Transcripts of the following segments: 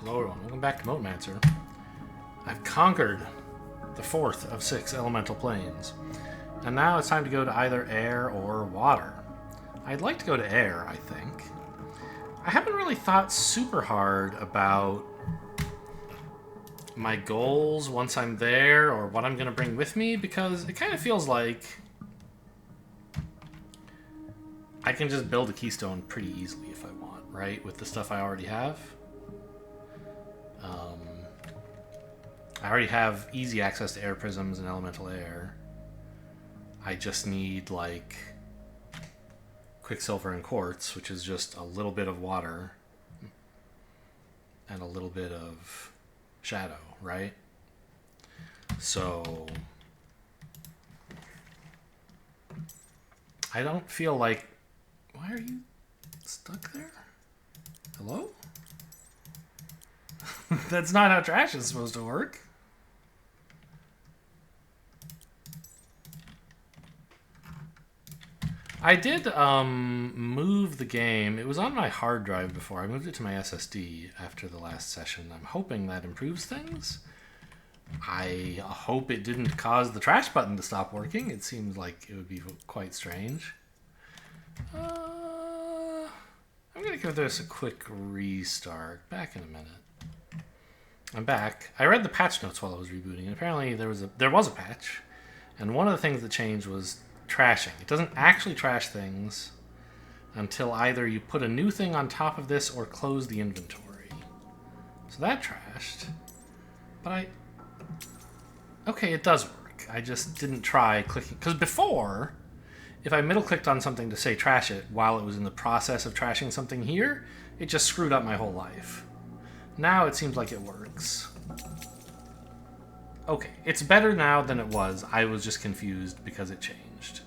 Hello everyone, welcome back to MoteMancer. I've conquered the fourth of 6 elemental planes, and now it's time to go to either air or water. I'd like to go to air, I think. I haven't really thought super hard about my goals once I'm there, or what I'm going to bring with me, because it kind of feels like I can just build a keystone pretty easily if I want, right? With the stuff I already have. I already have easy access to air prisms and elemental air. I just need, like, quicksilver and quartz, which is just a little bit of water and a little bit of shadow, right? So I don't feel like... Why are you stuck there? Hello? That's not how trash is supposed to work. I did move the game. It was on my hard drive before. I moved it to my SSD after the last session. I'm hoping that improves things. I hope it didn't cause the trash button to stop working. It seems like it would be quite strange. I'm going to give this a quick restart. Back in a minute. I'm back. I read the patch notes while I was rebooting, and apparently there was a patch, and one of the things that changed was trashing. It doesn't actually trash things until either you put a new thing on top of this or close the inventory. So that trashed. But okay, it does work. I just didn't try clicking, because before, if I middle clicked on something to say trash it while it was in the process of trashing something here, it just screwed up my whole life. Now it seems like it works. Okay, it's better now than it was. I was just confused because it changed.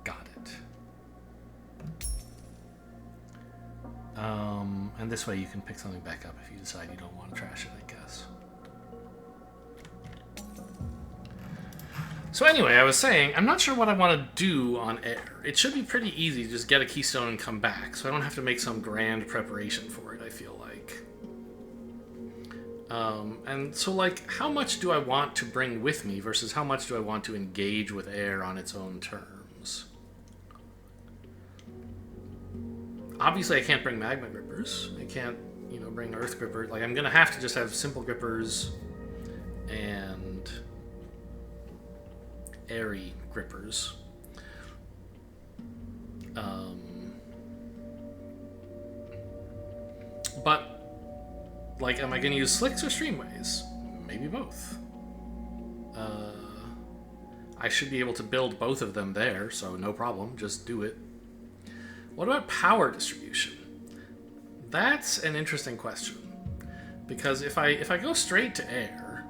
Got it. And this way you can pick something back up if you decide you don't want to trash it, I guess. So anyway, I was saying, I'm not sure what I want to do on air. It should be pretty easy to just get a keystone and come back, so I don't have to make some grand preparation for it, I feel like. And so, like, how much do I want to bring with me versus how much do I want to engage with air on its own terms? Obviously, I can't bring magma grippers. I can't, bring earth grippers. Like, I'm going to have to just have simple grippers and airy grippers. But... like, am I going to use slicks or streamways? Maybe both. I should be able to build both of them there, so no problem, just do it. What about power distribution? That's an interesting question. Because if I go straight to air,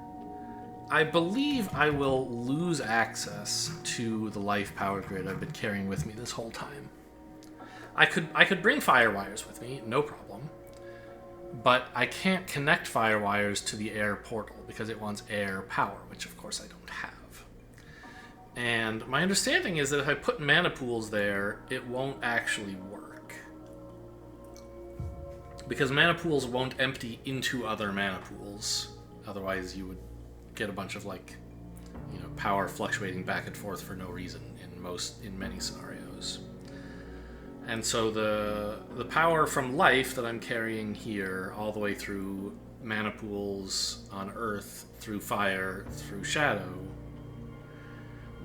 I believe I will lose access to the life power grid I've been carrying with me this whole time. I could bring fire wires with me, no problem. But I can't connect fire wires to the air portal because it wants air power, which of course I don't have. And my understanding is that if I put mana pools there, it won't actually work. Because mana pools won't empty into other mana pools. Otherwise you would get a bunch of, like, power fluctuating back and forth for no reason in many scenarios. And so the power from life that I'm carrying here all the way through mana pools on Earth, through fire, through shadow,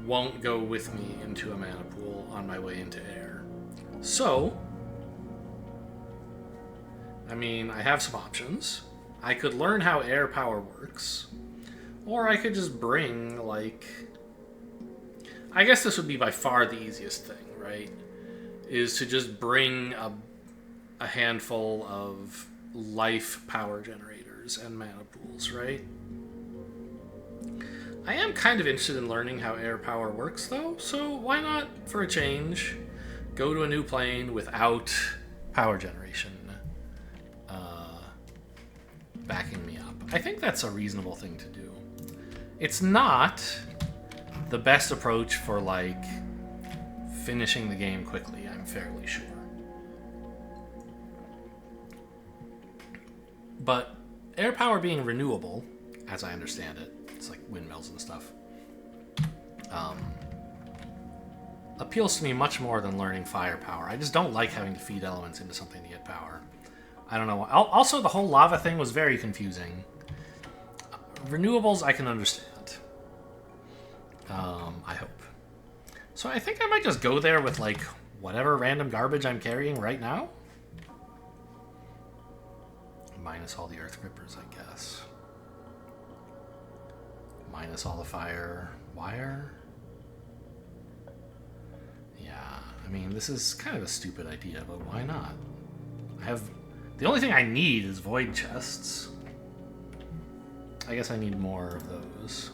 won't go with me into a mana pool on my way into air. So, I mean, I have some options. I could learn how air power works, or I could just bring, like... I guess this would be by far the easiest thing, right? Is to just bring a handful of life power generators and mana pools, right? I am kind of interested in learning how air power works, though, so why not, for a change, go to a new plane without power generation backing me up. I think that's a reasonable thing to do. It's not the best approach for, like, finishing the game quickly, I'm fairly sure. But air power being renewable, as I understand it, it's like windmills and stuff, appeals to me much more than learning firepower. I just don't like having to feed elements into something to get power. I don't know. Also, the whole lava thing was very confusing. Renewables, I can understand. I hope. So I think I might just go there with, like, whatever random garbage I'm carrying right now. Minus all the earth grippers, I guess. Minus all the fire wire. Yeah, I mean, this is kind of a stupid idea, but why not? I have... The only thing I need is void chests. I guess I need more of those.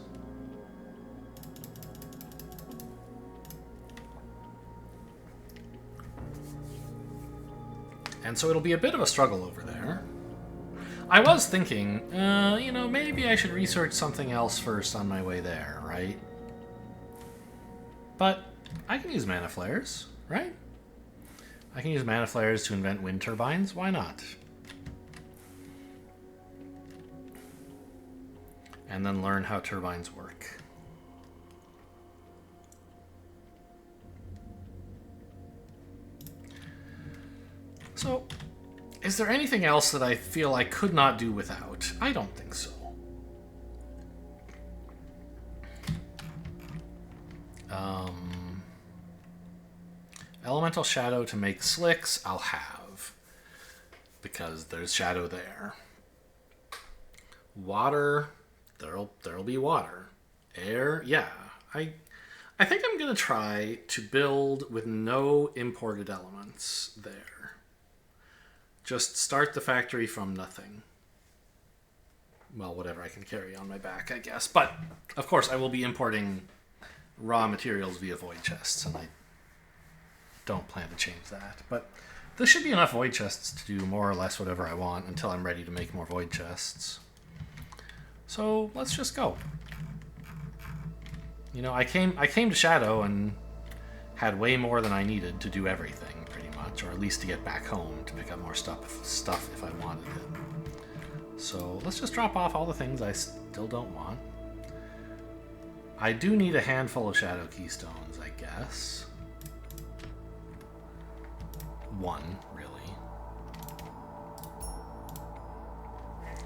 And so it'll be a bit of a struggle over there. I was thinking, you know, maybe I should research something else first on my way there, right? But I can use mana flares, right? I can use mana flares to invent wind turbines. Why not? And then learn how turbines work. So, is there anything else that I feel I could not do without? I don't think so. Elemental shadow to make slicks, I'll have. Because there's shadow there. Water, there'll be water. Air, yeah. I think I'm gonna try to build with no imported elements there. Just start the factory from nothing. Well, whatever I can carry on my back, I guess. But, of course, I will be importing raw materials via void chests, and I don't plan to change that. But this should be enough void chests to do more or less whatever I want until I'm ready to make more void chests. So, let's just go. You know, I came to Shadow and had way more than I needed to do everything, pretty much, or at least to get back home to pick up more stuff if I wanted it. So let's just drop off all the things I still don't want. I do need a handful of Shadow Keystones, I guess. One, really.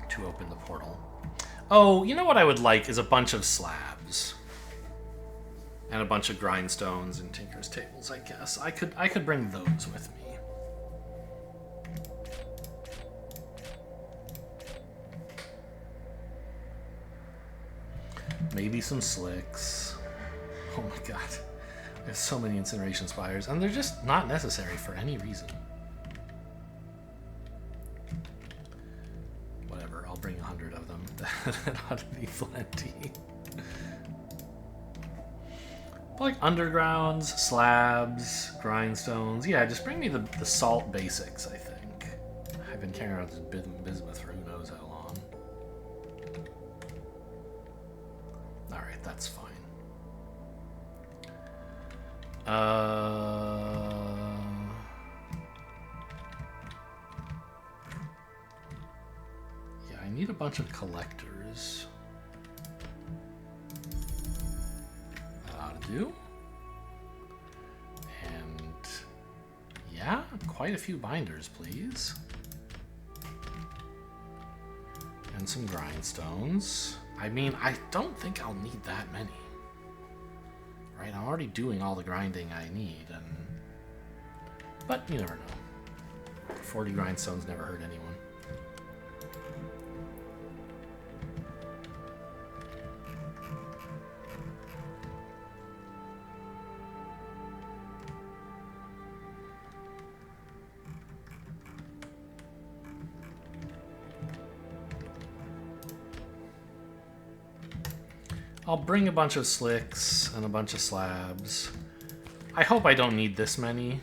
To open the portal. Oh, you know what I would like is a bunch of slabs. And a bunch of grindstones and tinker's tables, I guess. I could bring those with me. Maybe some slicks. Oh my god. There's so many incineration spires, and they're just not necessary for any reason. Whatever, I'll bring 100 of them. That ought to be plenty. Like undergrounds, slabs, grindstones. Yeah, just bring me the salt basics, I think. I've been carrying around this bismuth for who knows how long. Alright, that's fine. Yeah, I need a bunch of collectors. Do. And yeah, quite a few binders, please. And some grindstones. I mean, I don't think I'll need that many. Right, I'm already doing all the grinding I need, but you never know. 40 grindstones never hurt anyone. I'll bring a bunch of slicks and a bunch of slabs. I hope I don't need this many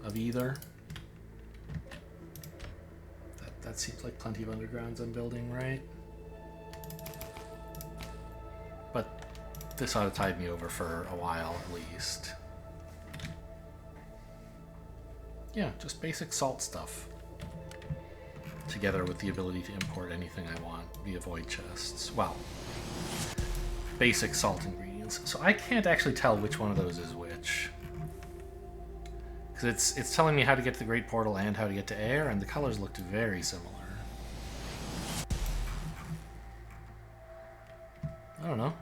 of either. That seems like plenty of undergrounds I'm building, right? But this ought to tide me over for a while at least. Yeah, just basic salt stuff. together with the ability to import anything I want via void chests. Well, basic salt ingredients. So I can't actually tell which one of those is which. Because it's telling me how to get to the Great Portal and how to get to air, and the colors looked very similar. I don't know.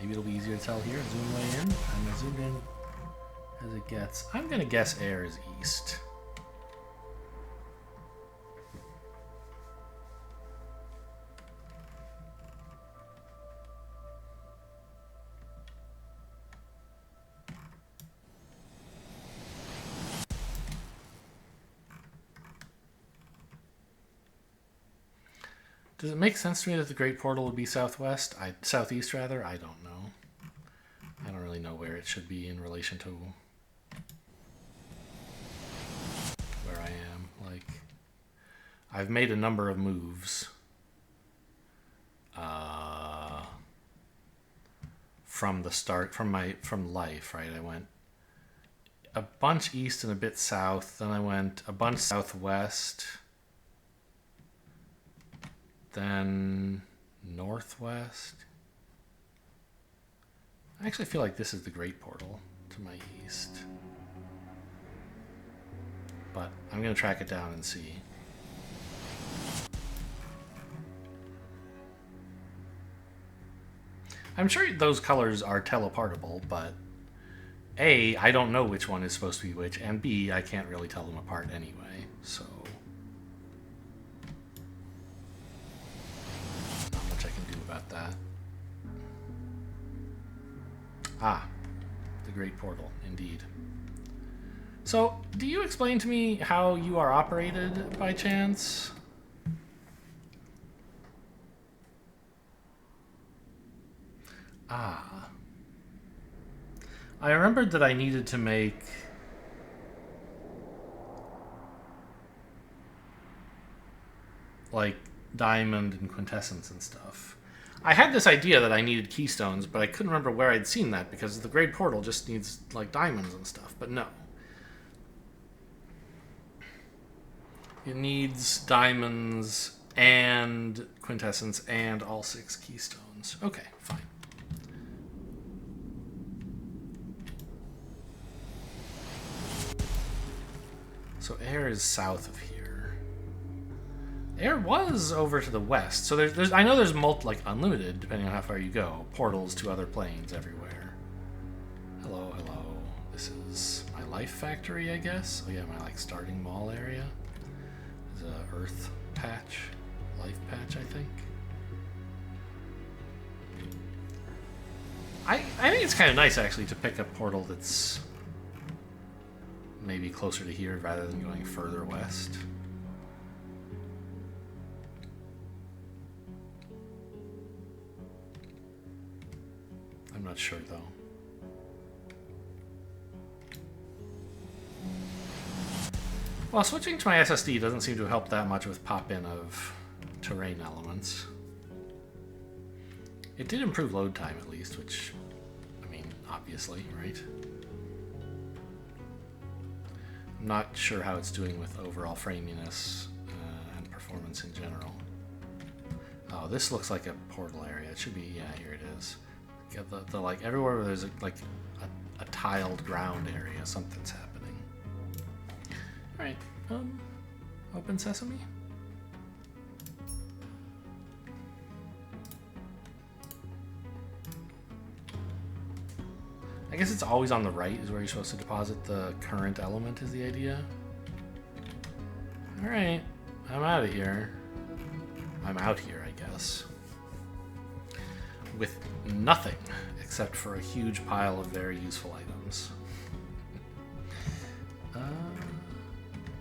Maybe it'll be easier to tell here. Zoom way in. I'm gonna zoom in as it gets. I'm gonna guess air is east. Does it make sense to me that the Great Portal would be southwest? Southeast rather? I don't know. I don't really know where it should be in relation to where I am. Like, I've made a number of moves from the start, from life, right? I went a bunch east and a bit south, then I went a bunch southwest, then northwest. I actually feel like this is the Great Portal to my east. But I'm going to track it down and see. I'm sure those colors are teleportable, but A, I don't know which one is supposed to be which, and B, I can't really tell them apart anyway, so... not much I can do about that. Ah, the Great Portal, indeed. So, do you explain to me how you are operated, by chance? Ah. I remembered that I needed to make... like, diamond and quintessence and stuff. I had this idea that I needed keystones, but I couldn't remember where I'd seen that, because the Great Portal just needs, like, diamonds and stuff, but no. It needs diamonds and quintessence and all 6 keystones. Okay, fine. So air is south of here. Air was over to the west. So there's I know there's like unlimited, depending on how far you go, portals to other planes everywhere. Hello, hello. This is my life factory, I guess. Oh yeah, my like starting mall area. There's a earth patch, life patch, I think. I think it's kind of nice actually to pick a portal that's maybe closer to here rather than going further west. I'm not sure though. Well, switching to my SSD doesn't seem to help that much with pop-in of terrain elements. It did improve load time at least, which, I mean, obviously, right? I'm not sure how it's doing with overall framiness and performance in general. Oh, this looks like a portal area. It should be, yeah, here it is. Yeah, the like everywhere where there's like a tiled ground area, something's happening. All right, open sesame. I guess it's always on the right is where you're supposed to deposit the current element is the idea. Alright, I'm out of here. I'm out here, I guess. With nothing except for a huge pile of very useful items.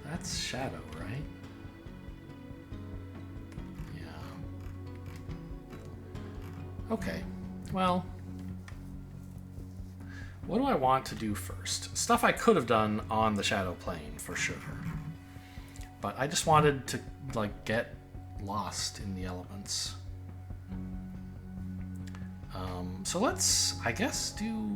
That's shadow, right? Yeah. Okay, well... what do I want to do first? Stuff I could have done on the shadow plane, for sure. But I just wanted to, like, get lost in the elements. So let's, I guess, do...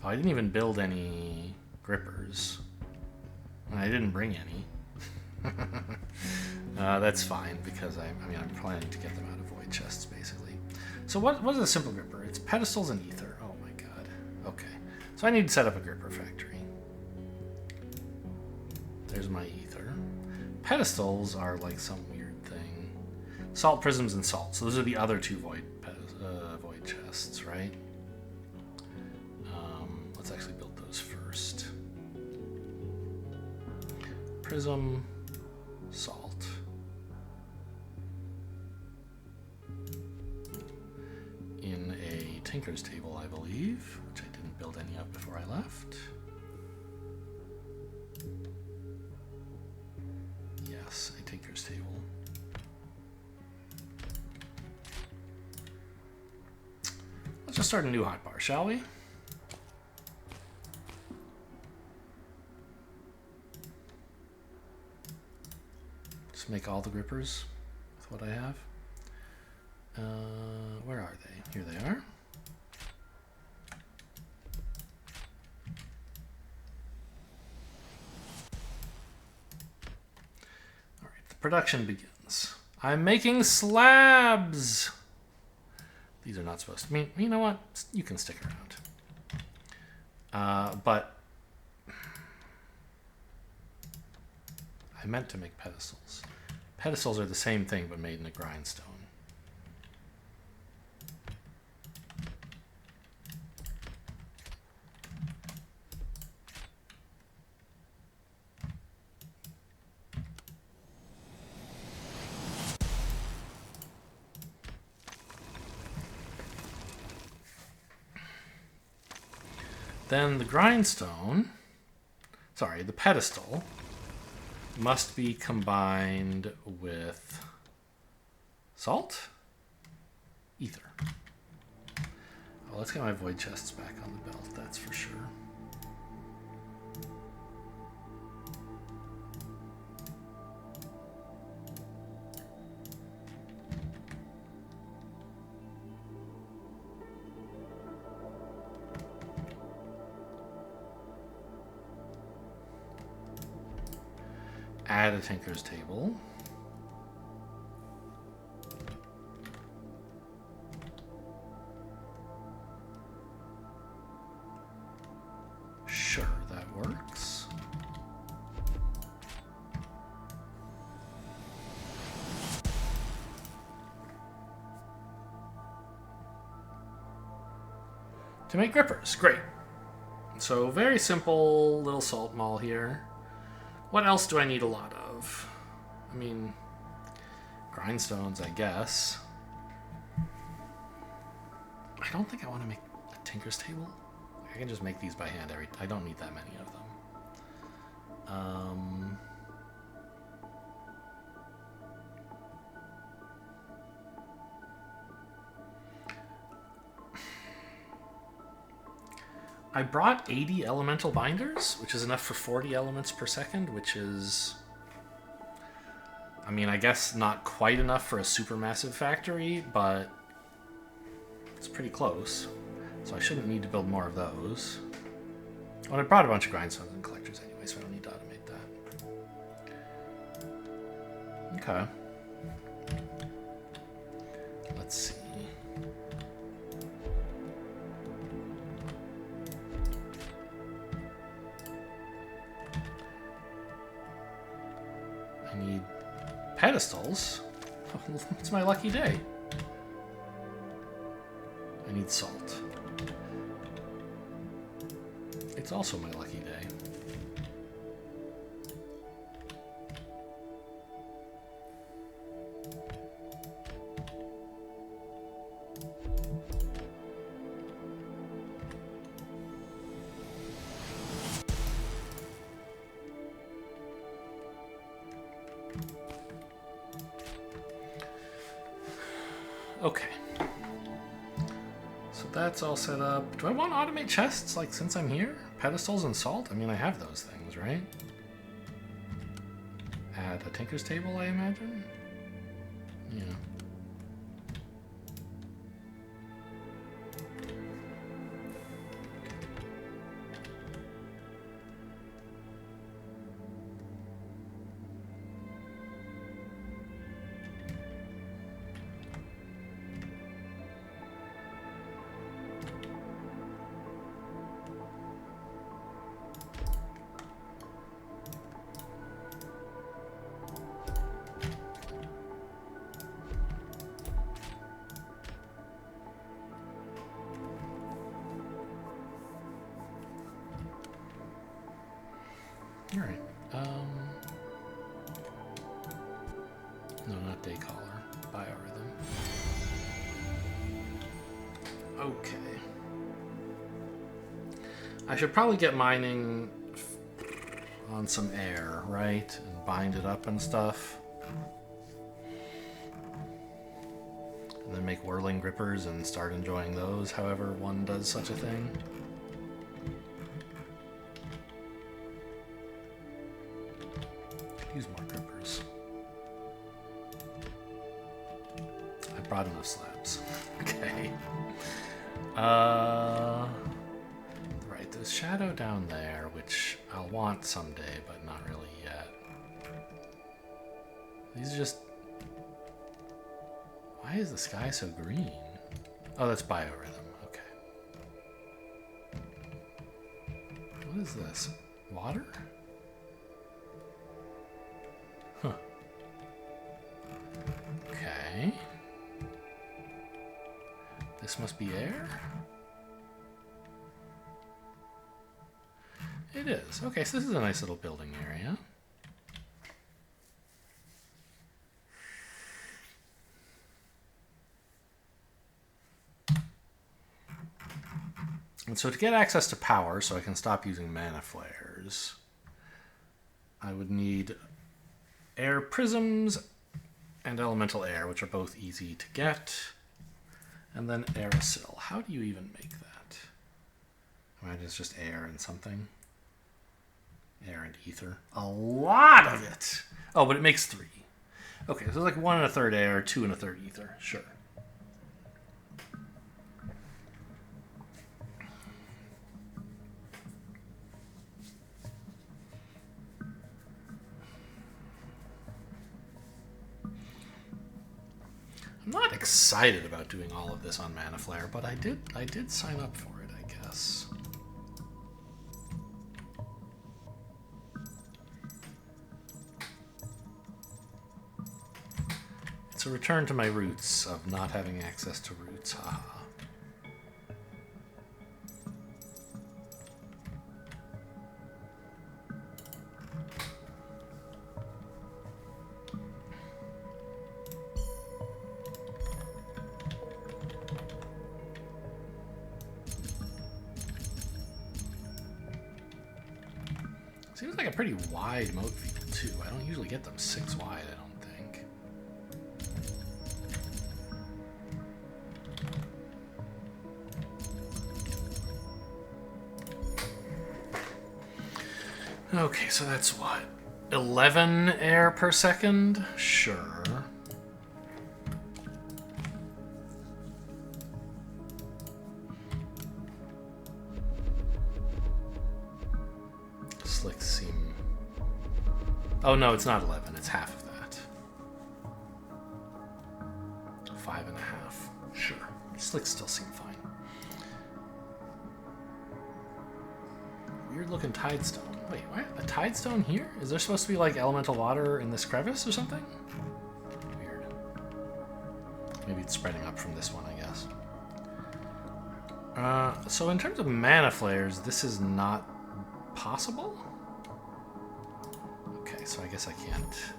I didn't even build any grippers. And I didn't bring any. That's fine, because I'm planning to get them out of void chests, basically. So what is a simple gripper? It's pedestals and ether. Oh my god. Okay. So I need to set up a gripper factory. There's my ether. Pedestals are like some weird thing. Salt prisms and salt. So those are the other two void chests, right? Let's actually build those first. Prism, salt. In a Tinker's table, I believe, which I didn't build any of before I left. Yes, a Tinker's table. Let's just start a new hotbar, shall we? Just make all the grippers with what I have. Where are they? Here they are. All right, the production begins. I'm making slabs. These are not supposed to mean, you know what? You can stick around. But I meant to make pedestals. Pedestals are the same thing, but made in a grindstone. Then the grindstone, sorry, the pedestal must be combined with salt, ether. Oh, let's get my void chests back on the belt, that's for sure. Add a Tinker's table. Sure, that works. To make grippers, great. So very simple little salt maul here. What else do I need a lot of? I mean, grindstones, I guess. I don't think I want to make a Tinker's table. I can just make these by hand. I don't need that many of them. I brought 80 elemental binders, which is enough for 40 elements per second, which is, I mean, I guess not quite enough for a supermassive factory, but it's pretty close. So I shouldn't need to build more of those. Well, I brought a bunch of grindstones and collectors anyway, so I don't need to automate that. Okay. Let's see. I need pedestals. It's my lucky day. I need salt. It's also my lucky day. Okay. So that's all set up. Do I want to automate chests, like, since I'm here? Pedestals and salt? I mean, I have those things, right? Add a Tinker's table, I imagine? Yeah. Alright. No, not day caller. Biorhythm. Okay. I should probably get mining on some air, right? And bind it up and stuff. And then make whirling grippers and start enjoying those, however one does such a thing. Use more grippers. I brought enough slabs. Okay. Right, there's shadow down there, which I'll want someday, but not really yet. These are just... Why is the sky so green? Oh, that's biorhythm. Okay. What is this? Water? Huh. Okay. This must be air? It is. Okay, so this is a nice little building area. And so to get access to power, so I can stop using mana flares, I would need air prisms and elemental air, which are both easy to get. And then aerosol. How do you even make that? Imagine it's just air and something. Air and ether. A lot of it! Oh, but it makes 3. Okay, so it's like 1 1/3 air, 2 1/3 ether. Sure. I'm not excited about doing all of this on Mana Flare, but I did sign up for it, I guess. It's a return to my roots of not having access to roots. Haha. Seems like a pretty wide moat field, too. I don't usually get them 6 wide, I don't think. Okay, so that's what? 11 air per second? Sure. Slicks seem... Oh no, it's not 11, it's half of that. 5.5. Sure. Slicks still seem fine. Weird looking tidestone. Wait, what? A tidestone here? Is there supposed to be like elemental water in this crevice or something? Weird. Maybe it's spreading up from this one, I guess. So in terms of mana flares, this is not possible? Okay, so I guess I can't.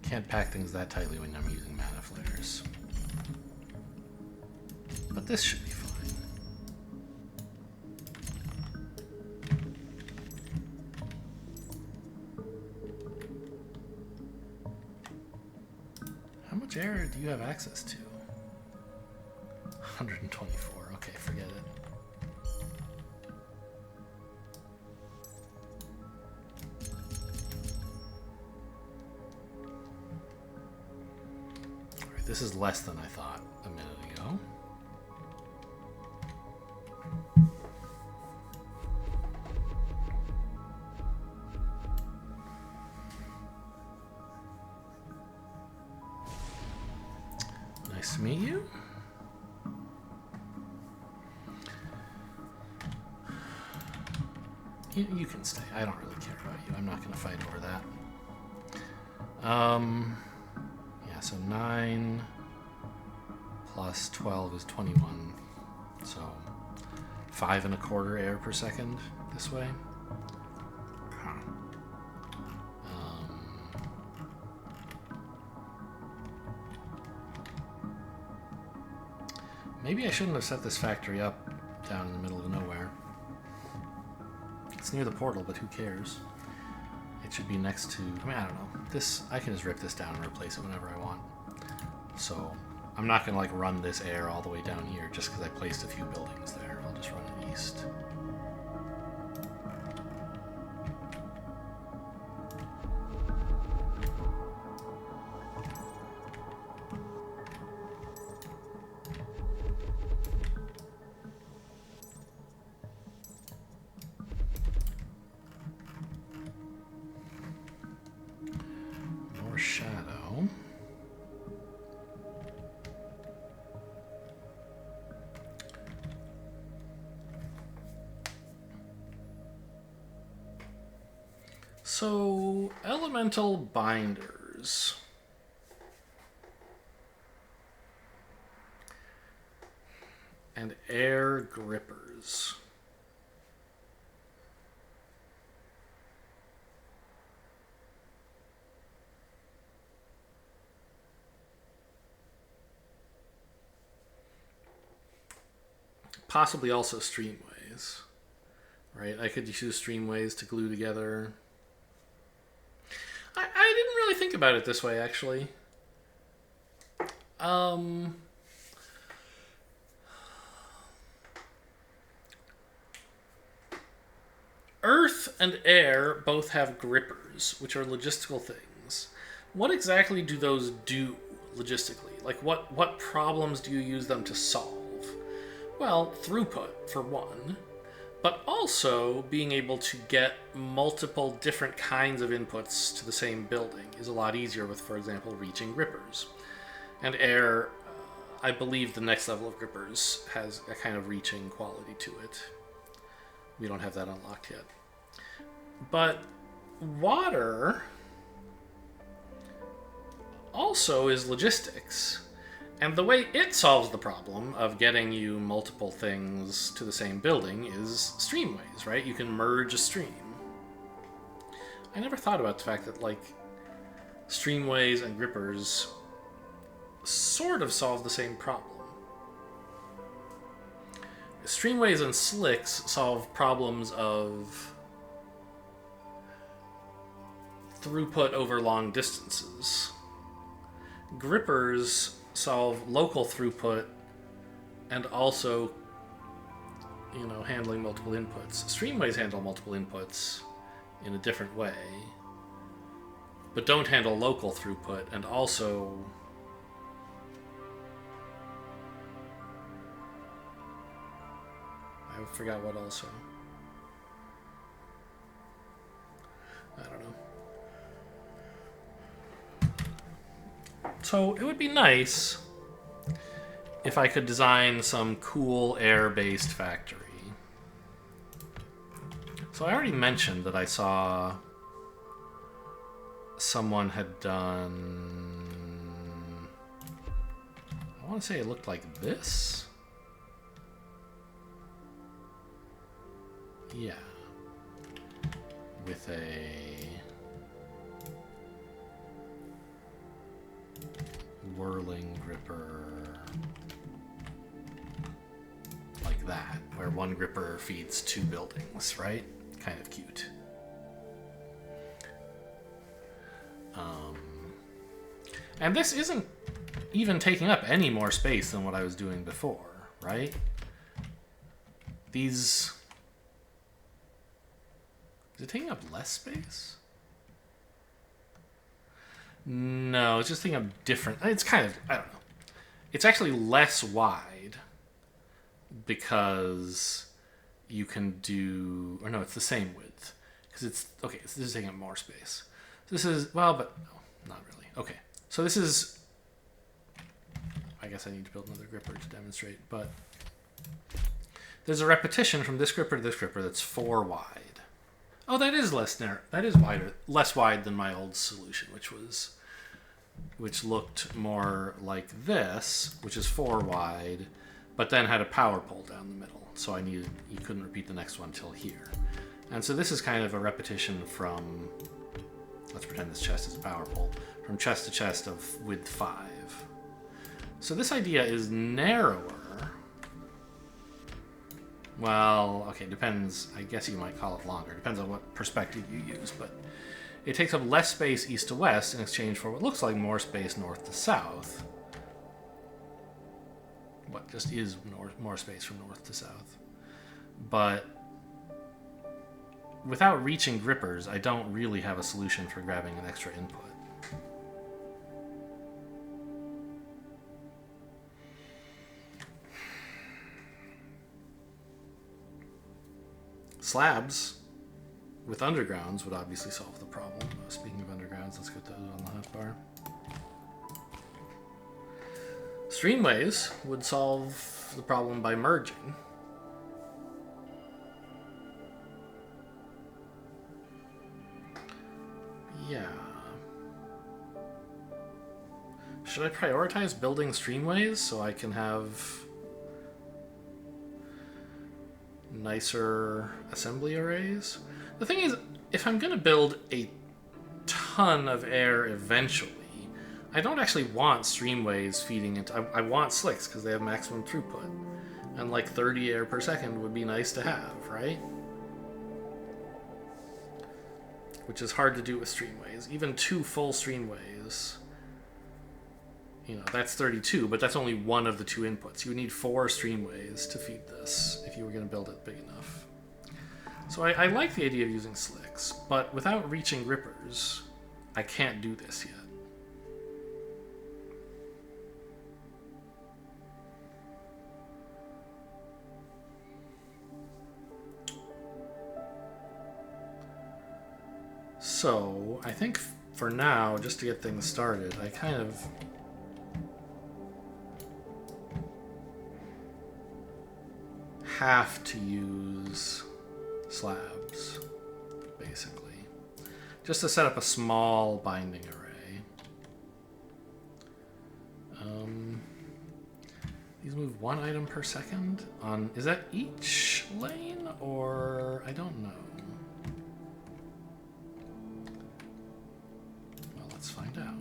Can't pack things that tightly when I'm using mana flares. But this should be fine. How much air do you have access to? 124. Okay, forget it. All right, this is less than I thought a minute ago. Nice to meet you. You can stay. I don't really care about you. I'm not going to fight over that. Yeah, so 9 plus 12 is 21. So 5 1/4 air per second this way. Huh. Maybe I shouldn't have set this factory up down in the middle of nowhere. It's near the portal, but who cares? It should be next to... I mean, I don't know. This, I can just rip this down and replace it whenever I want. So I'm not going to like run this air all the way down here just because I placed a few buildings there. I'll just run it east. Shadow. So, elemental binders. And air grippers. Possibly also streamways, right? I could use streamways to glue together. I didn't really think about it this way, actually. Earth and air both have grippers, which are logistical things. What exactly do those do logistically? Like, what problems do you use them to solve? Well, throughput, for one, but also being able to get multiple different kinds of inputs to the same building is a lot easier with, for example, reaching grippers. And air, I believe the next level of grippers has a kind of reaching quality to it. We don't have that unlocked yet. But water also is logistics. And the way it solves the problem of getting you multiple things to the same building is streamways, right? You can merge a stream. I never thought about the fact that, like, streamways and grippers sort of solve the same problem. Streamways and slicks solve problems of throughput over long distances. Grippers solve local throughput and also, you know, handling multiple inputs. Streamways handle multiple inputs in a different way, but don't handle local throughput, and also I forgot what also. I don't know. So it would be nice if I could design some cool air-based factory. So I already mentioned that I saw someone had done... I want to say it looked like this. Yeah. With a whirling gripper like that, where one gripper feeds two buildings, right? Kind of cute. And this isn't even taking up any more space than what I was doing before, right? These... Is it taking up less space? No, it's just taking up different... It's kind of... I don't know. It's actually less wide because you can do... Or no, it's the same width. Because it's... Okay, so this is taking up more space. This is... Well, but... No, not really. Okay. So this is... I guess I need to build another gripper to demonstrate, but... There's a repetition from this gripper to this gripper that's 4 wide. Oh, that is less narrow. That is wider, less wide than my old solution, which was which looked more like this, which is 4 wide, but then had a power pole down the middle. So you couldn't repeat the next one till here. And so this is kind of a repetition from, let's pretend this chest is a power pole, from chest to chest of width 5. So this idea is narrower. Well, okay, depends. I guess you might call it longer. Depends on what perspective you use, but it takes up less space east to west in exchange for what looks like more space north to south. What just is more space from north to south. But without reaching grippers, I don't really have a solution for grabbing an extra input. Slabs with undergrounds would obviously solve the problem. Speaking of undergrounds, let's get those on the hotbar. Streamways would solve the problem by merging. Yeah. Should I prioritize building streamways so I can have nicer assembly arrays? The thing is, if I'm going to build a ton of air eventually, I don't actually want streamways feeding into... I want slicks because they have maximum throughput. And like 30 air per second would be nice to have, right? Which is hard to do with streamways. Even 2 full streamways, you know, that's 32, but that's only one of the 2 inputs. You would need 4 streamways to feed this if you were going to build it big enough. So I like the idea of using slicks, but without reaching grippers, I can't do this yet. So, I think for now, just to get things started, I kind of have to use slabs, basically, just to set up a small binding array. These move 1 item per second on, is that each lane, or I don't know. Let's find out.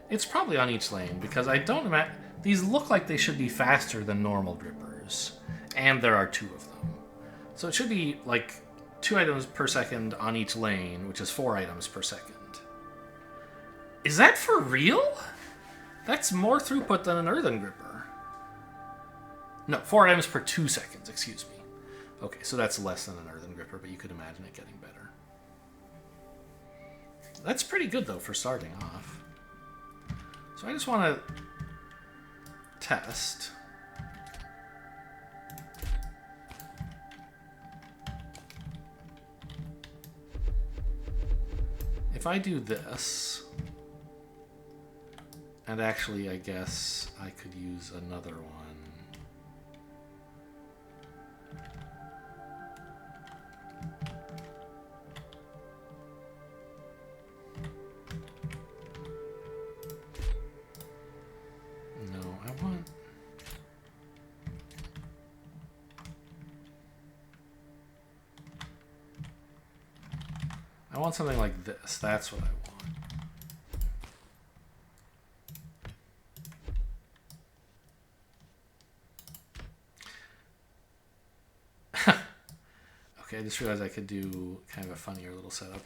It's probably on each lane, because I don't imagine... These look like they should be faster than normal grippers, and there are 2 of them. So it should be like 2 items per second on each lane, which is 4 items per second. Is that for real? That's more throughput than an earthen gripper. No, 4 items per 2 seconds, excuse me. Okay, so that's less than an earthen gripper, but you could imagine it getting better. That's pretty good, though, for starting off. So I just want to test. If I do this, and actually, I guess I could use another one. I want something like this. That's what I want. Okay, I just realized I could do kind of a funnier little setup.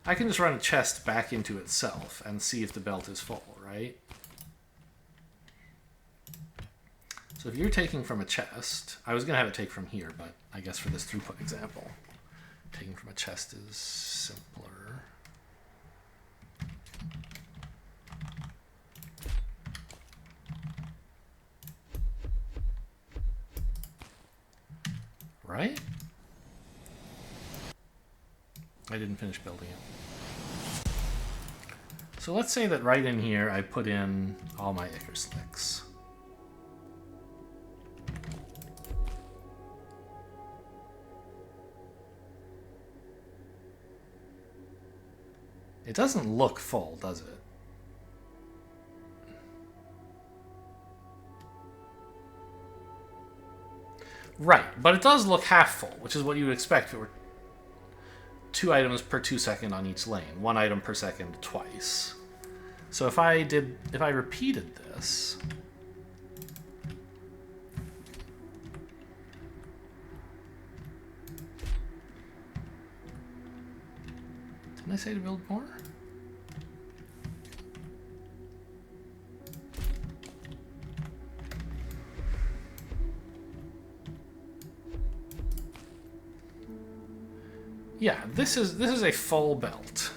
I can just run a chest back into itself and see if the belt is full, right? So if you're taking from a chest, I was going to have it take from here, but I guess for this throughput example, taking from a chest is simpler. Right? I didn't finish building it. So let's say that right in here I put in all my Ichor slicks. It doesn't look full, does it? Right, but it does look half full, which is what you would expect if it were 2 items per 2 seconds on each lane. 1 item per second twice. So if I repeated this... Didn't I say to build more? Yeah, this is a full belt.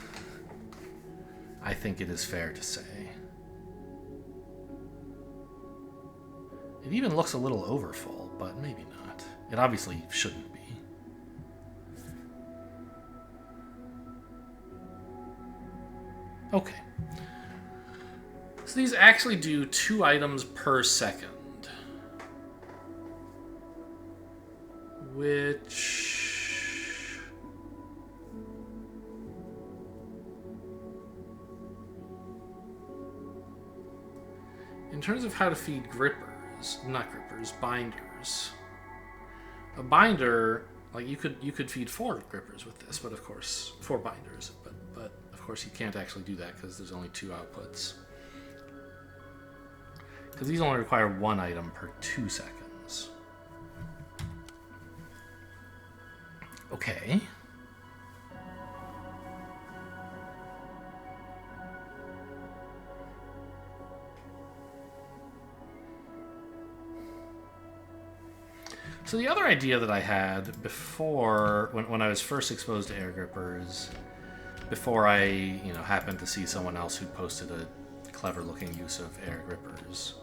I think it is fair to say. It even looks a little overfull, but maybe not. It obviously shouldn't be. Okay. So these actually do 2 items per second. Which... in terms of how to feed grippers, not grippers, binders. A binder, like you could feed 4 grippers with this, but of course 4 binders, but of course you can't actually do that because there's only 2 outputs. Because these only require 1 item per 2 seconds. Okay. So the other idea that I had before, when I was first exposed to air grippers, before I happened to see someone else who posted a clever-looking use of air grippers,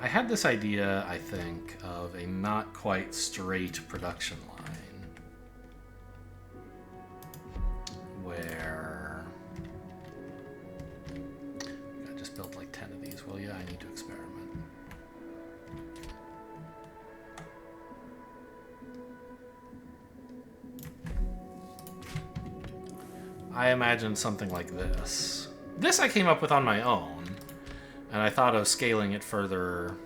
I had this idea, I think, of a not quite straight production line, where I just built like 10 of these. Well, yeah, I need to experiment. I imagined something like this. This I came up with on my own, and I thought of scaling it further.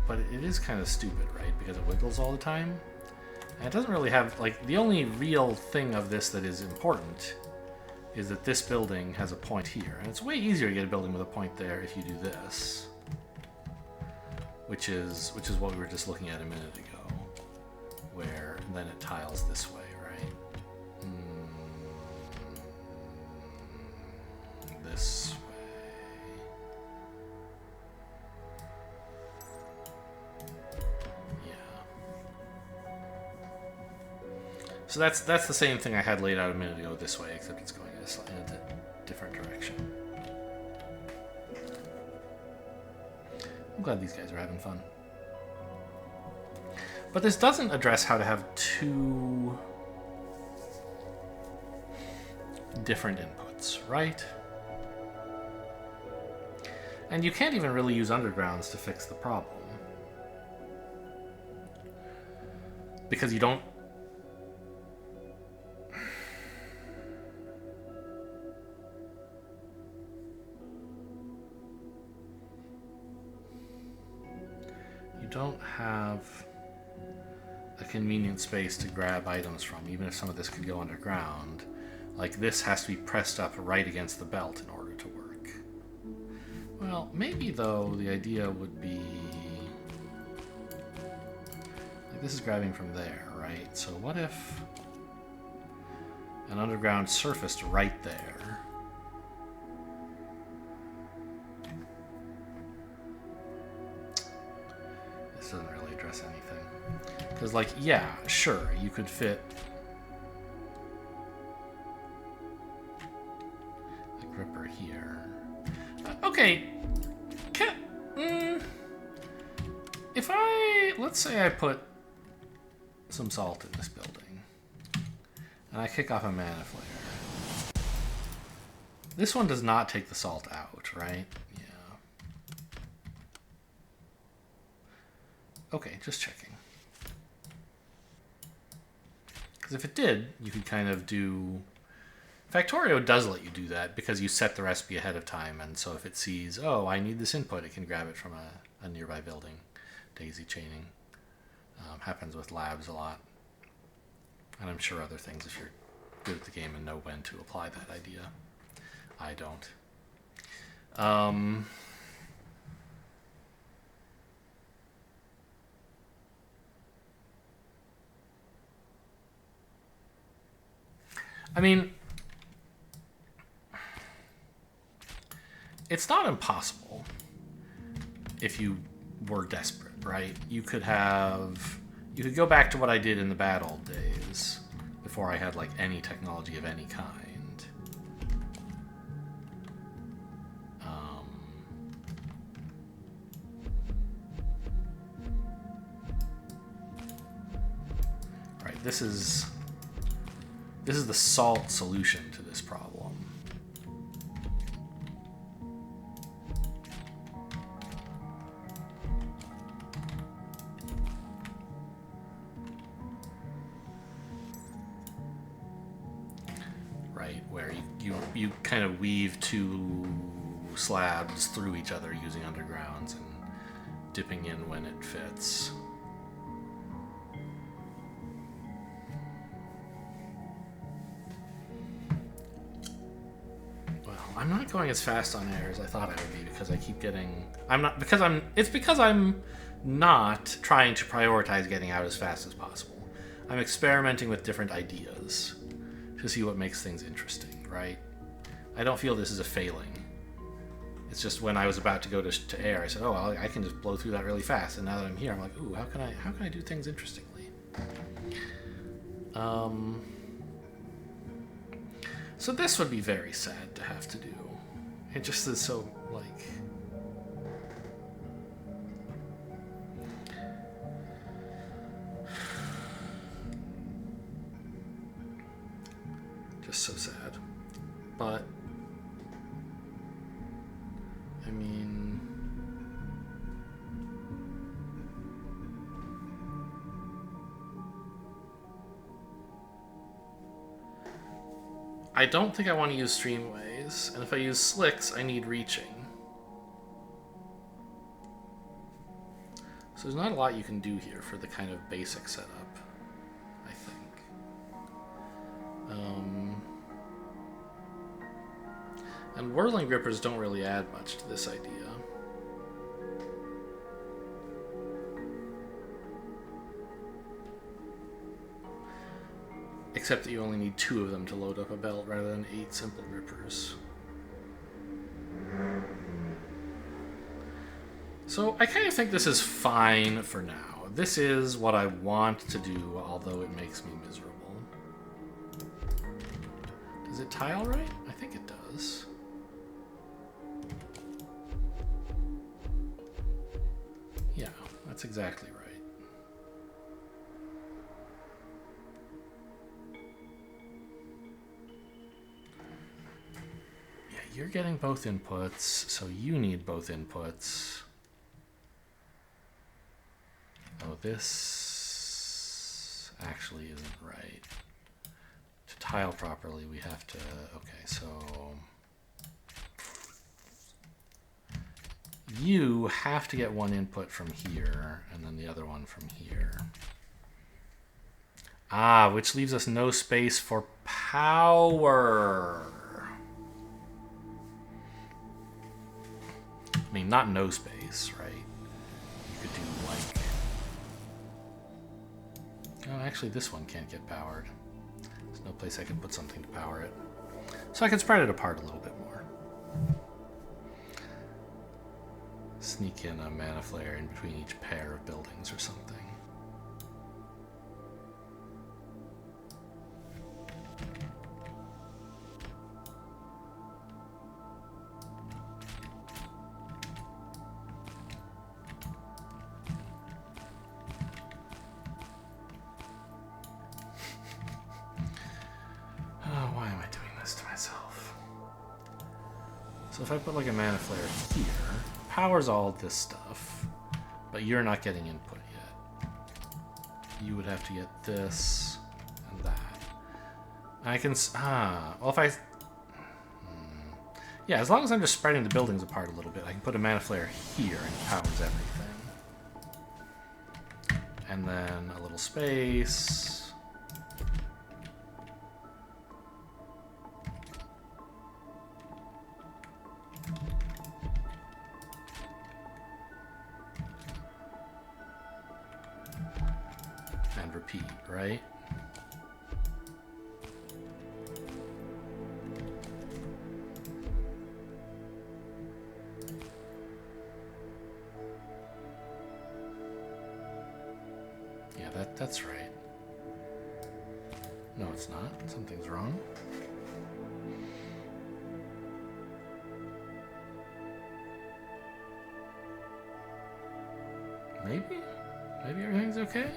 But it is kind of stupid, right? Because it wiggles all the time. And it doesn't really have, like, the only real thing of this that is important is that this building has a point here. And it's way easier to get a building with a point there if you do this. Which is what we were just looking at a minute ago. Where then it tiles this way, right? This way. Yeah. So that's the same thing I had laid out a minute ago this way, except it's going in a different direction. I'm glad these guys are having fun. But this doesn't address how to have 2 different inputs, right? And you can't even really use undergrounds to fix the problem. Because you don't... you don't have a convenient space to grab items from, even if some of this could go underground. Like, this has to be pressed up right against the belt in order to work. Well, maybe, though, the idea would be... like, this is grabbing from there, right? So what if an underground surfaced right there? This doesn't really address anything. Because, like, yeah, sure, you could fit a gripper here. Okay. If let's say I put some salt in this building, and I kick off a mana flare. This one does not take the salt out, right? Yeah. Okay, just checking. Because if it did, you could kind of do... Factorio does let you do that because you set the recipe ahead of time, and so if it sees, oh, I need this input, it can grab it from a nearby building. Daisy chaining. Happens with labs a lot. And I'm sure other things if you're good at the game and know when to apply that idea. I don't. I mean, it's not impossible if you were desperate, right? You could go back to what I did in the bad old days before I had like any technology of any kind. Right, this is the salt solution to this problem. Right, where you kind of weave two slabs through each other using undergrounds and dipping in when it fits. I'm not going as fast on air as I thought I would be because I keep getting... It's because I'm not trying to prioritize getting out as fast as possible. I'm experimenting with different ideas to see what makes things interesting, right? I don't feel this is a failing. It's just when I was about to go to air, I said, oh, well, I can just blow through that really fast. And now that I'm here, I'm like, ooh, how can I do things interestingly? So this would be very sad to have to do. It just is so, like... just so sad. But... I mean... I don't think I want to use streamways, and if I use slicks, I need reaching. So there's not a lot you can do here for the kind of basic setup, I think. And whirling grippers don't really add much to this idea. Except that you only need 2 of them to load up a belt rather than 8 simple grippers. So I kind of think this is fine for now. This is what I want to do, although it makes me miserable. Does it tile right? I think it does. Yeah, that's exactly right. You're getting both inputs, so you need both inputs. Oh, this actually isn't right. To tile properly, we have to... Okay, so... You have to get one input from here, and then the other one from here. Ah, which leaves us no space for power. I mean, not no space, right? You could do like... Oh, actually, this one can't get powered. There's no place I can put something to power it. So I can spread it apart a little bit more. Sneak in a mana flare in between each pair of buildings or something. So if I put like a mana flare here, powers all this stuff, but you're not getting input yet. You would have to get this, and that. I can... well, if I... Yeah, as long as I'm just spreading the buildings apart a little bit, I can put a mana flare here and it powers everything. And then a little space. And repeat, right? That's right. No, it's not. Something's wrong. Maybe? Maybe everything's okay?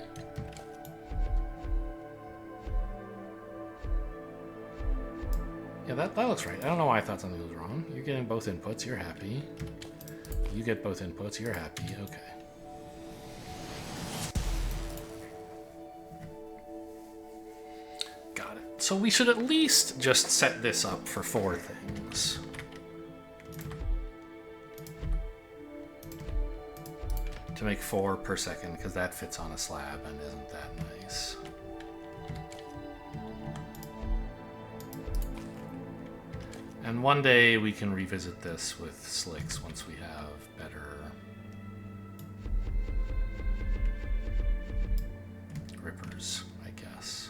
Yeah, that looks right. I don't know why I thought something was wrong. You're getting both inputs. You're happy. You get both inputs. You're happy. Okay. So we should at least just set this up for 4 things. To make 4 per second, because that fits on a slab and isn't that nice. And one day we can revisit this with slicks once we have better grippers, I guess.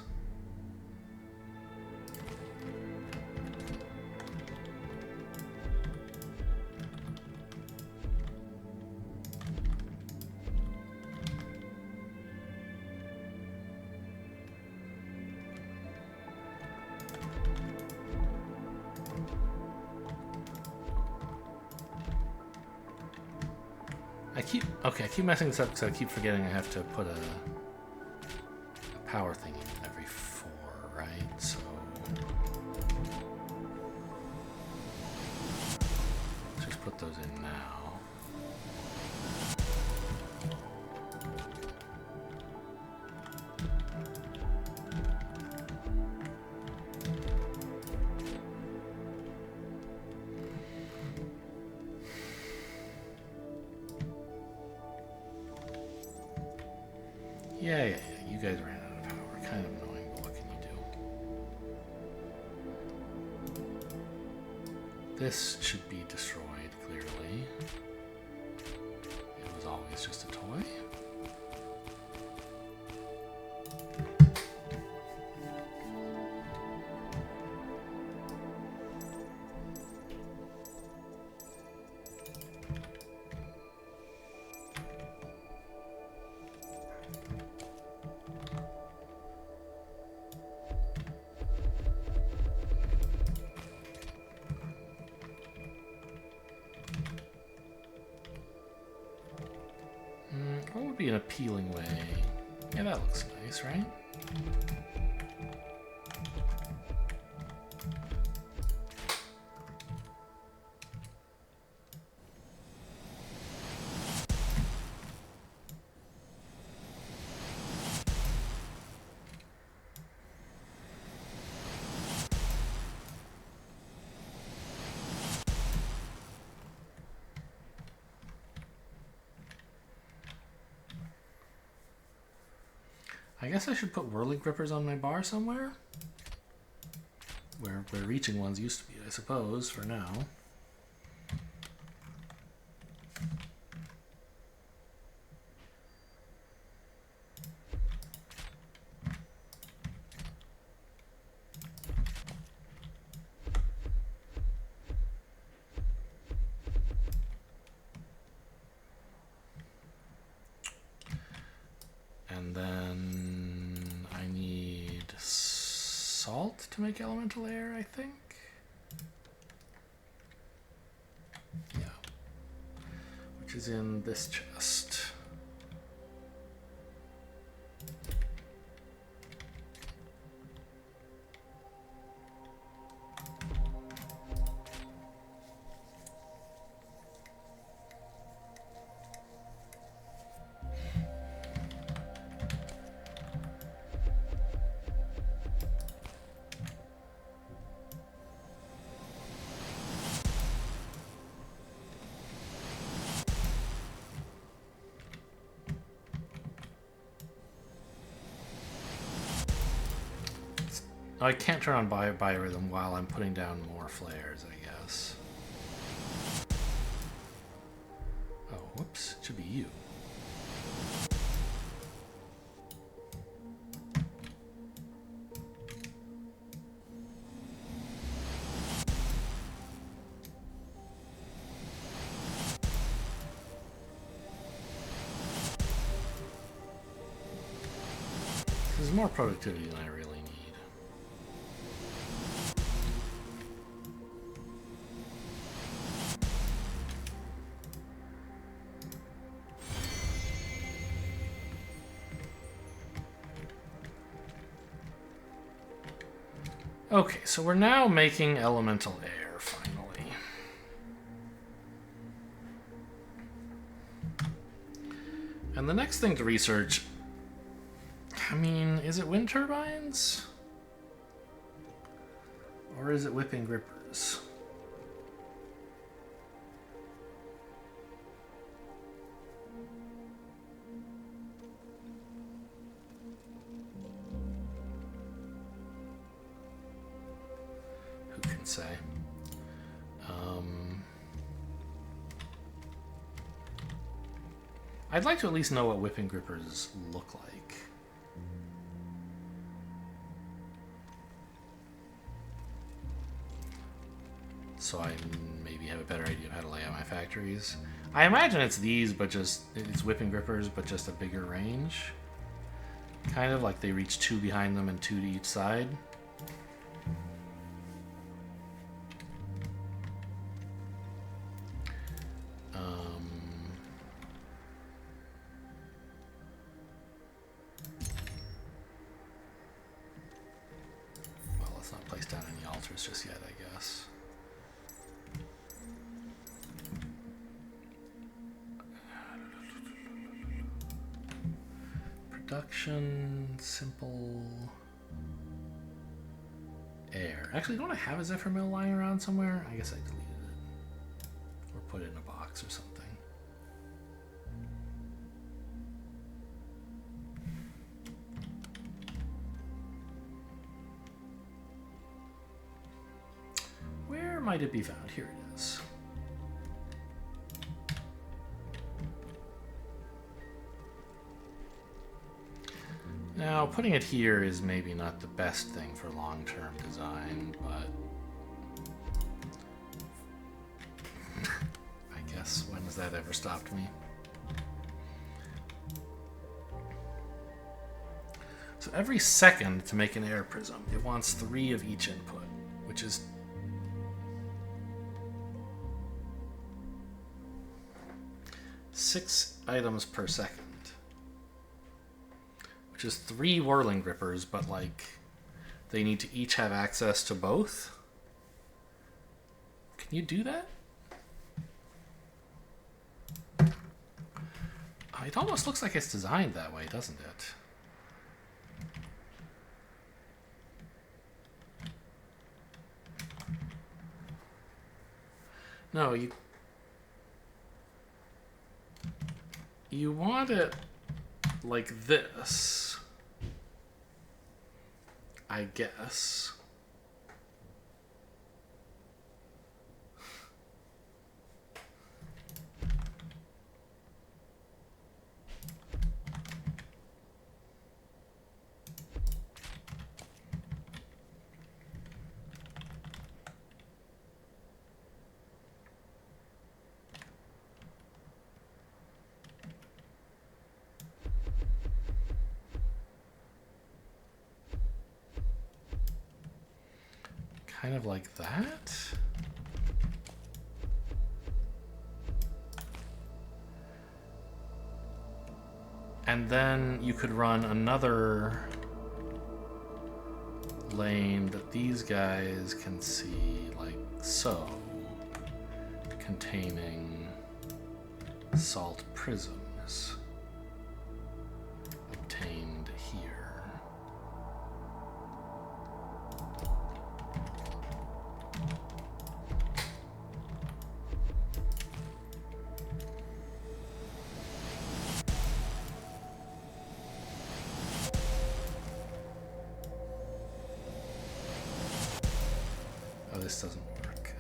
I keep messing this up because I keep forgetting I have to put a power thing in every 4, right? So let's just put those in now. Yeah, you guys ran out of power. Kind of annoying, but what can you do? This should be destroyed, clearly. It was always just a toy. What would be an appealing way? Yeah, that looks nice, right? I guess I should put whirling grippers on my bar somewhere? Where reaching ones used to be, I suppose, for now. And then I need salt to make elemental air, I think. Yeah. Which is in this chest. Oh, I can't turn on biorhythm while I'm putting down more flares, I guess. Oh, whoops. It should be you. This is more productivity than I really need. Okay, so we're now making elemental air, finally. And the next thing to research, I mean, is it wind turbines? Or is it whipping grippers? Who can say? I'd like to at least know what whipping grippers look like. So I maybe have a better idea of how to lay out my factories. I imagine it's these, but just it's whipping grippers, but just a bigger range. Kind of like they reach 2 behind them and 2 to each side. Well, let's not place down any altars just yet, I guess. Production, simple, air. Actually, don't I have a Zephyr Mill lying around somewhere? I guess I deleted it. Or put it in a box or something. Where might it be found? Here it is. Now, putting it here is maybe not the best thing for long-term design, but I guess when has that ever stopped me? So every second to make an air prism, it wants 3 of each input, which is 6 items per second. Which is 3 whirling grippers, but like they need to each have access to both. Can you do that? It almost looks like it's designed that way, doesn't it? No, you want it like this, I guess. Kind of like that. And then you could run another lane that these guys can see, like so, containing salt prisms obtained here. this doesn't work.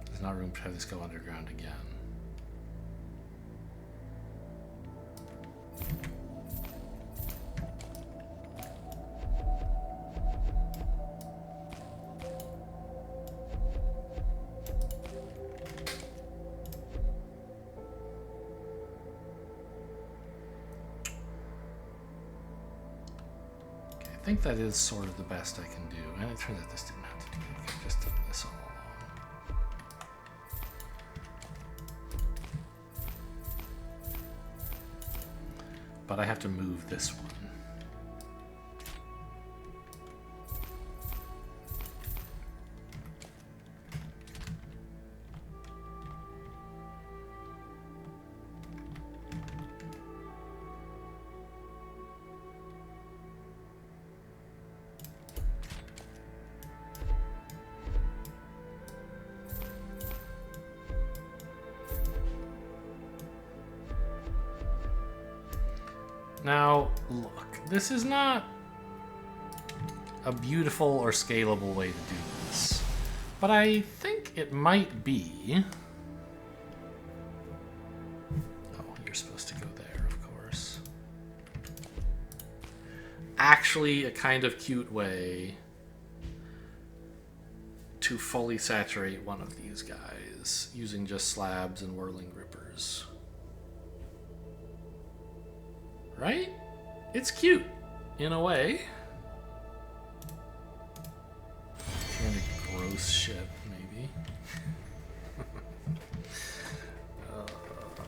There's not room to have this go underground again. I think that is sort of the best I can do. And it turns out this didn't have to do it. I could have just done this all along. But I have to move this one. Now, look, this is not a beautiful or scalable way to do this, but I think it might be... Oh, you're supposed to go there, of course. Actually, a kind of cute way to fully saturate one of these guys using just slabs and whirling grippers. Right? It's cute, in a way. Kind of gross shit, maybe.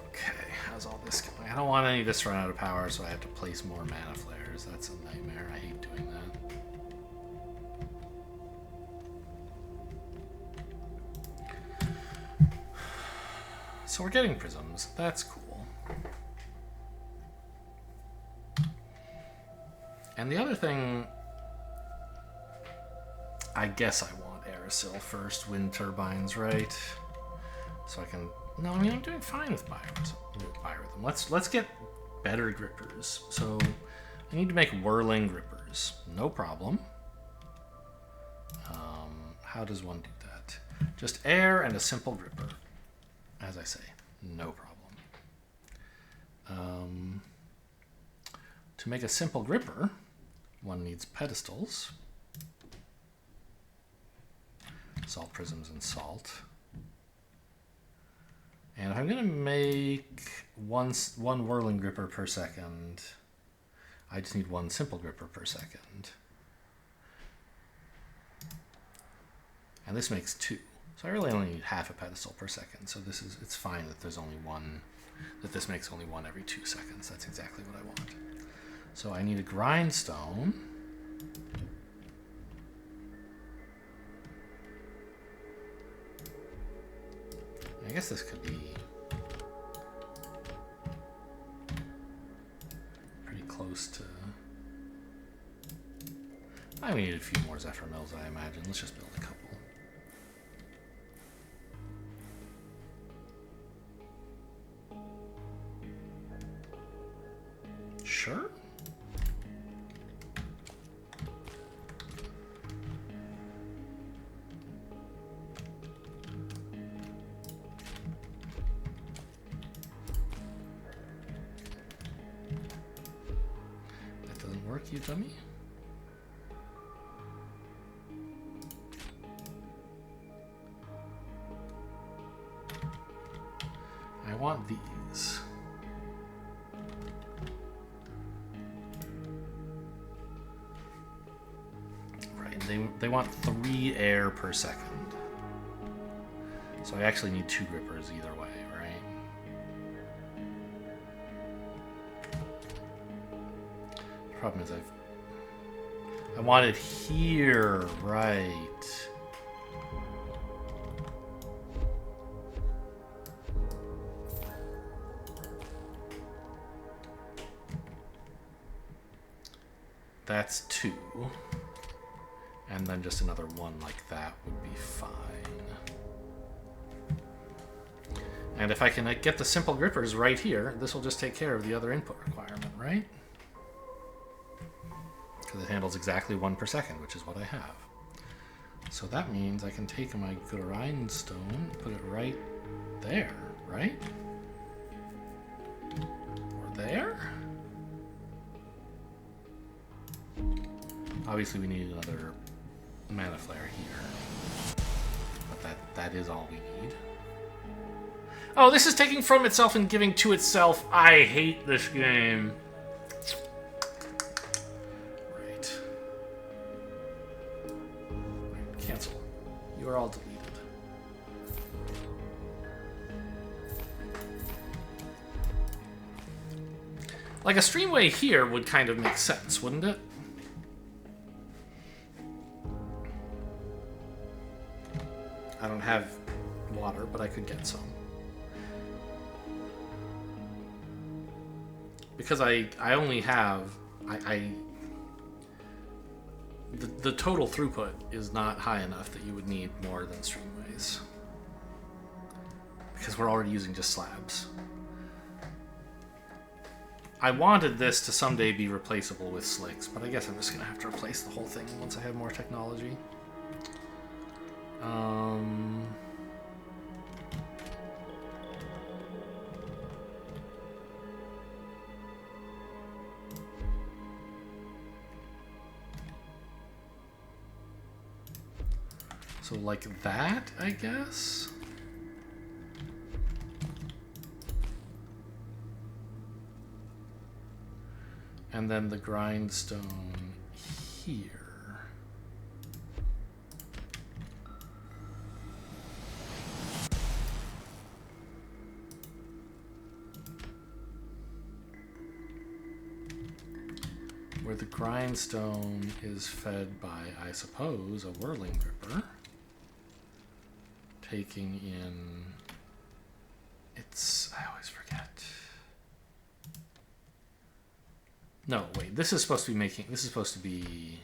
Okay, how's all this going? I don't want any of this to run out of power, so I have to place more mana flares. That's a nightmare. I hate doing that. So we're getting prisms. That's cool. And the other thing, I guess I want Aerosil first, wind turbines, right? So I can, no, I mean, I'm doing fine with Biorhythm. Let's get better grippers. So I need to make whirling grippers. No problem. How does one do that? Just air and a simple gripper. As I say, no problem. To make a simple gripper, one needs pedestals, salt prisms and salt. And if I'm going to make one whirling gripper per second, I just need one simple gripper per second. And this makes 2. So I really only need half a pedestal per second. So it's fine that there's only one, that this makes only one every 2 seconds. That's exactly what I want. So I need a grindstone. I guess this could be pretty close to... I need a few more Zephyr Mills, I imagine. Let's just build a couple. Sure. You dummy. I want these. Right, they want 3 air per second. So I actually need 2 grippers either way, right? The problem is I want it here, right? That's 2. And then just another one like that would be fine. And if I can get the simple grippers right here, this will just take care of the other input requirement, right? Because it handles exactly 1 per second, which is what I have. So that means I can take my grindstone, put it right there, right? Or there? Obviously we need another mana flare here. But that is all we need. Oh, this is taking from itself and giving to itself. I hate this game. Right. Cancel. You are all deleted. Like a streamway here would kind of make sense, wouldn't it? I don't have water, but I could get some. Because I only have... The total throughput is not high enough that you would need more than streamways. Because we're already using just slabs. I wanted this to someday be replaceable with slicks, but I guess I'm just going to have to replace the whole thing once I have more technology. So like that, I guess? And then the grindstone here. Where the grindstone is fed by, I suppose, a whirling gripper. Taking in... I always forget. No, wait, this is supposed to be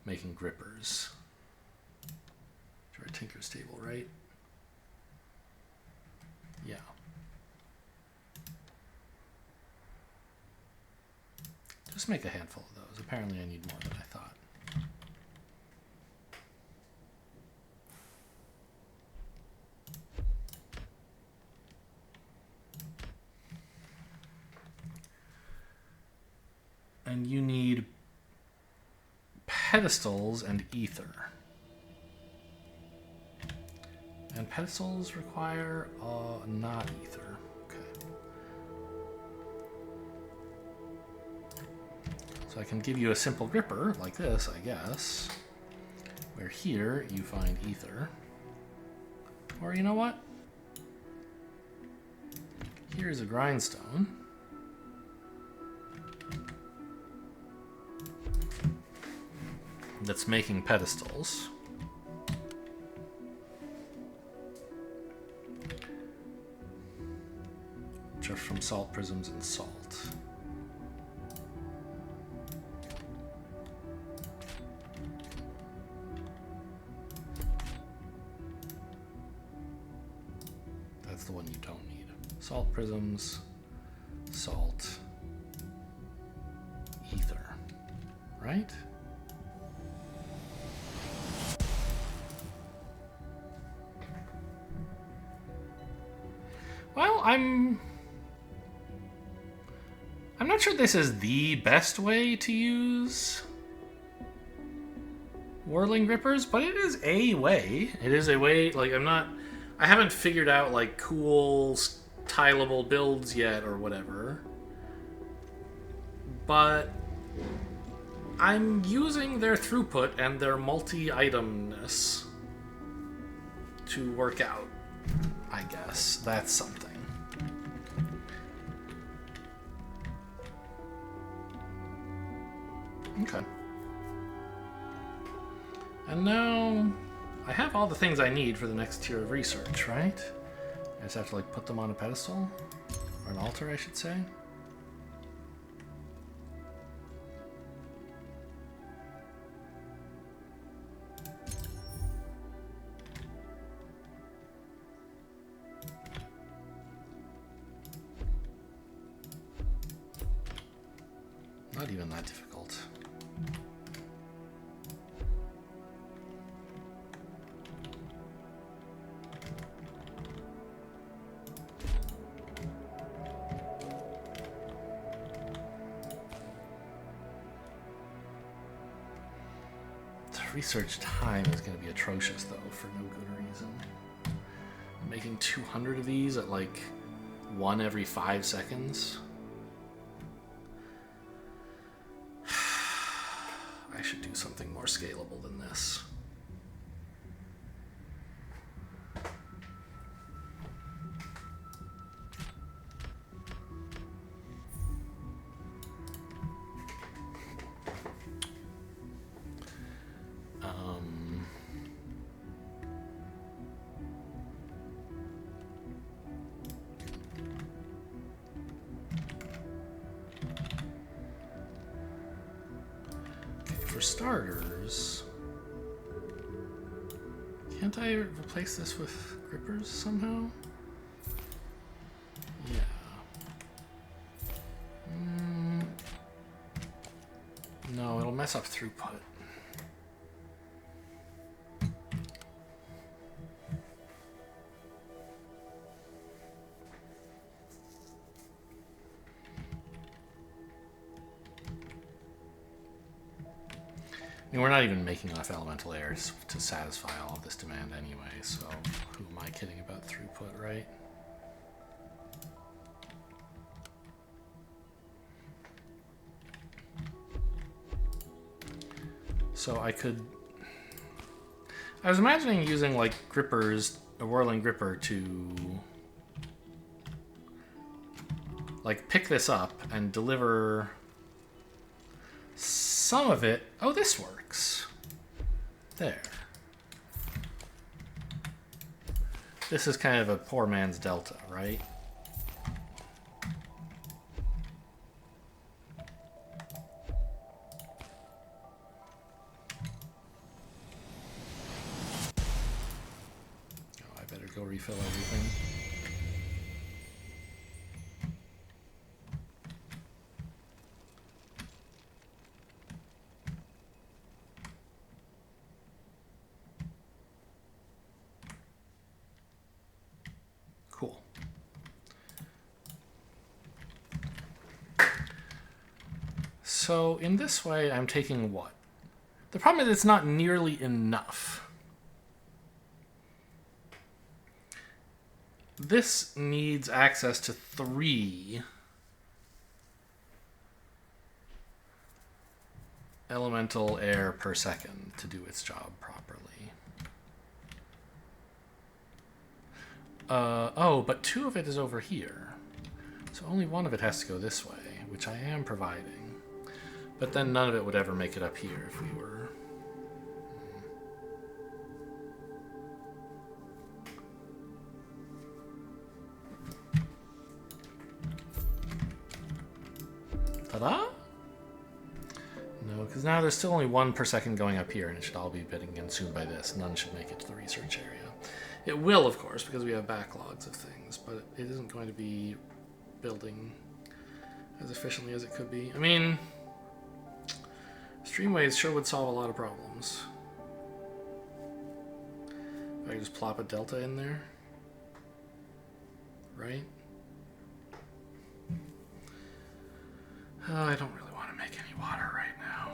making grippers. To our Tinker's table, right? Yeah. Just make a handful of those. Apparently I need more than I thought. And you need pedestals and ether. And pedestals require not ether. Okay. So I can give you a simple gripper like this, I guess. Where here you find ether. Or you know what? Here's a grindstone. That's making pedestals. Which are from salt prisms and salt. That's the one you don't need. Salt prisms, salt, ether, right? Well, I'm not sure this is the best way to use whirling grippers, but it is a way. It is a way, like, I haven't figured out, like, cool, tileable builds yet or whatever. But I'm using their throughput and their multi-itemness to work out, I guess. That's something. Okay. And now I have all the things I need for the next tier of research, right? I just have to, like, put them on a pedestal? Or an altar, I should say. Not even that difficult. Research time is going to be atrocious, though, for no good reason. I'm making 200 of these at like 1 every 5 seconds. I should do something more scalable than this. For starters, can't I replace this with grippers somehow? Yeah. No, it'll mess up throughput. I mean, we're not even making enough elemental air to satisfy all of this demand anyway, so who am I kidding about throughput, right? So I was imagining using like grippers, a whirling gripper to like pick this up and deliver some of it. Oh, this works. There. This is kind of a poor man's delta, right? Oh, I better go refill everything. Cool. So in this way, I'm taking what? The problem is it's not nearly enough. This needs access to 3 elemental air per second to do its job properly. Oh, but 2 of it is over here. So only 1 of it has to go this way, which I am providing. But then none of it would ever make it up here if we were... Ta-da? No, because now there's still only 1 per second going up here, and it should all be getting consumed by this. None should make it to the research area. It will, of course, because we have backlogs of things, but it isn't going to be building as efficiently as it could be. I mean, streamways sure would solve a lot of problems. If I could just plop a delta in there, right? I don't really want to make any water right now.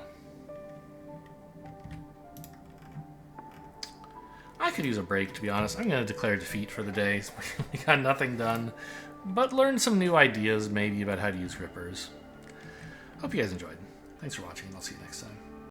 I could use a break, to be honest. I'm going to declare defeat for the day. We got nothing done, but learned some new ideas maybe about how to use grippers. Hope you guys enjoyed. Thanks for watching. I'll see you next time.